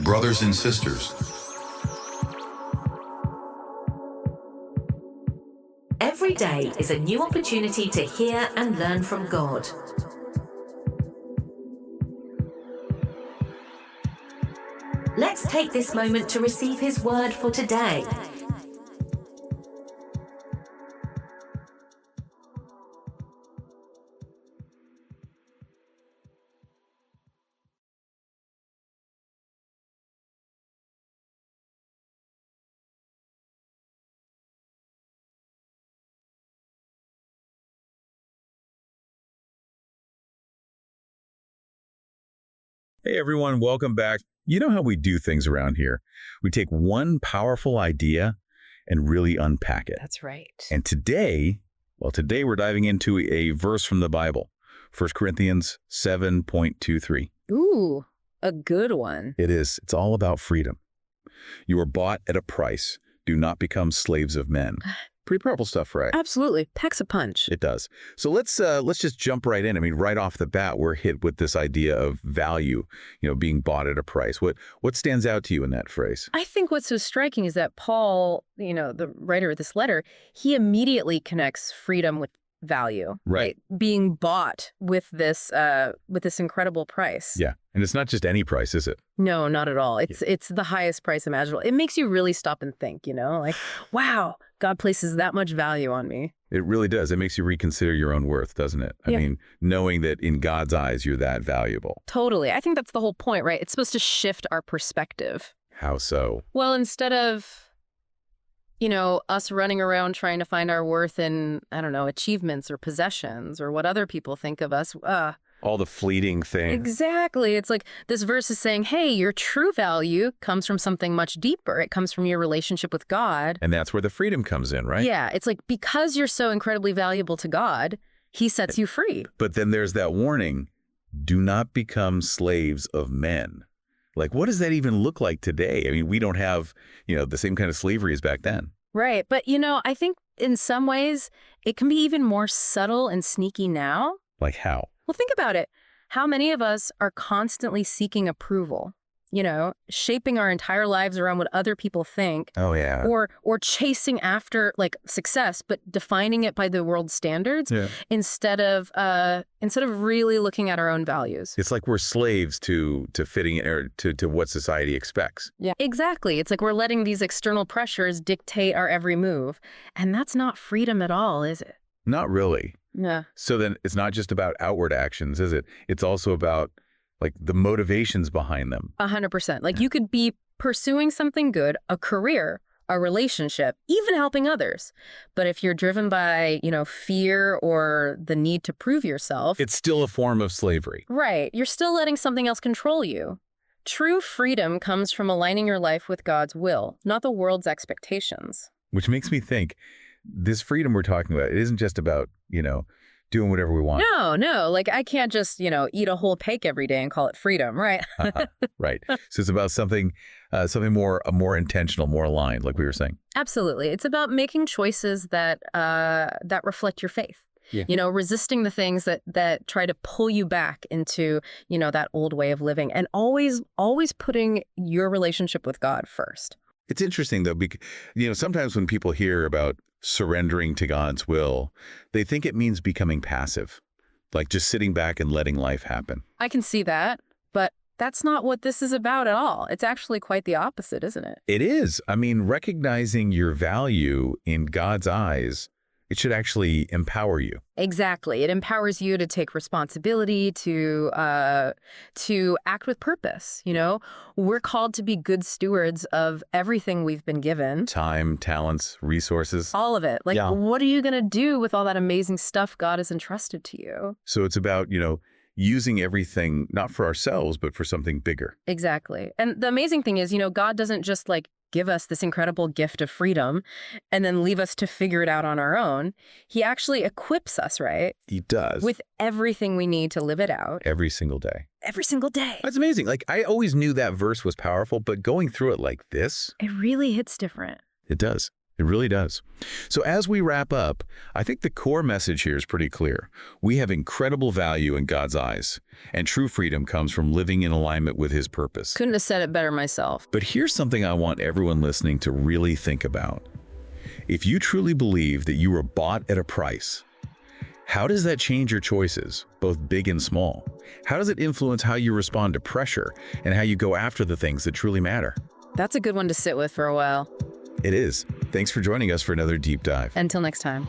brothers and sisters. Every day is a new opportunity to hear and learn from God. Let's take this moment to receive His word for today. Hey everyone, welcome back. You know how we do things around here. We take one powerful idea and really unpack it. That's right. And today we're diving into a verse from the Bible, 1 Corinthians 7:23. Ooh, a good one. It is. It's all about freedom. You are bought at a price. Do not become slaves of men. Pretty powerful stuff, right? Absolutely. Packs a punch. It does. So let's just jump right in. I mean, right off the bat, we're hit with this idea of value, being bought at a price. What stands out to you in that phrase? I think what's so striking is that Paul, the writer of this letter, he immediately connects freedom with value. Right. Being bought with this incredible price. Yeah. And it's not just any price, is it? No, not at all. It's the highest price imaginable. It makes you really stop and think, like, wow, God places that much value on me. It really does. It makes you reconsider your own worth, doesn't it? Yeah. I mean, knowing that in God's eyes, you're that valuable. Totally. I think that's the whole point, right? It's supposed to shift our perspective. How so? Well, instead of us running around trying to find our worth in, I don't know, achievements or possessions or what other people think of us. All the fleeting things. Exactly. It's like this verse is saying, hey, your true value comes from something much deeper. It comes from your relationship with God. And that's where the freedom comes in, right? Yeah. It's like because you're so incredibly valuable to God, He sets you free. But then there's that warning, do not become slaves of men. Like, what does that even look like today? I mean, we don't have, the same kind of slavery as back then. Right. But, I think in some ways it can be even more subtle and sneaky now. Like how? Well, think about it. How many of us are constantly seeking approval, shaping our entire lives around what other people think? Oh, yeah. Or chasing after success, but defining it by the world's standards instead of really looking at our own values. It's like we're slaves to fitting or to what society expects. Yeah, exactly. It's like we're letting these external pressures dictate our every move. And that's not freedom at all, is it? Not really. Yeah. So then it's not just about outward actions, is it? It's also about the motivations behind them. 100%. You could be pursuing something good, a career, a relationship, even helping others. But if you're driven by, fear or the need to prove yourself, it's still a form of slavery. Right. You're still letting something else control you. True freedom comes from aligning your life with God's will, not the world's expectations. Which makes me think this freedom we're talking about, it isn't just about, doing whatever we want. No. I can't just, eat a whole cake every day and call it freedom, right? Right. So it's about something more intentional, more aligned, like we were saying. Absolutely. It's about making choices that reflect your faith. Yeah. Resisting the things that try to pull you back into, that old way of living, and always putting your relationship with God first. It's interesting, though, because, sometimes when people hear about surrendering to God's will, they think it means becoming passive, like just sitting back and letting life happen. I can see that, but that's not what this is about at all. It's actually quite the opposite, isn't it? It is. I mean, recognizing your value in God's eyes, it should actually empower you. Exactly. It empowers you to take responsibility, to act with purpose. We're called to be good stewards of everything we've been given. Time, talents, resources. All of it. What are you going to do with all that amazing stuff God has entrusted to you? So it's about, using everything, not for ourselves, but for something bigger. Exactly. And the amazing thing is, God doesn't just give us this incredible gift of freedom and then leave us to figure it out on our own. He actually equips us, right? He does. With everything we need to live it out. Every single day. Every single day. That's amazing. I always knew that verse was powerful, but going through it like this. It really hits different. It does. It really does. So as we wrap up, I think the core message here is pretty clear. We have incredible value in God's eyes, and true freedom comes from living in alignment with His purpose. Couldn't have said it better myself. But here's something I want everyone listening to really think about. If you truly believe that you were bought at a price, how does that change your choices, both big and small? How does it influence how you respond to pressure and how you go after the things that truly matter? That's a good one to sit with for a while. It is. Thanks for joining us for another deep dive. Until next time.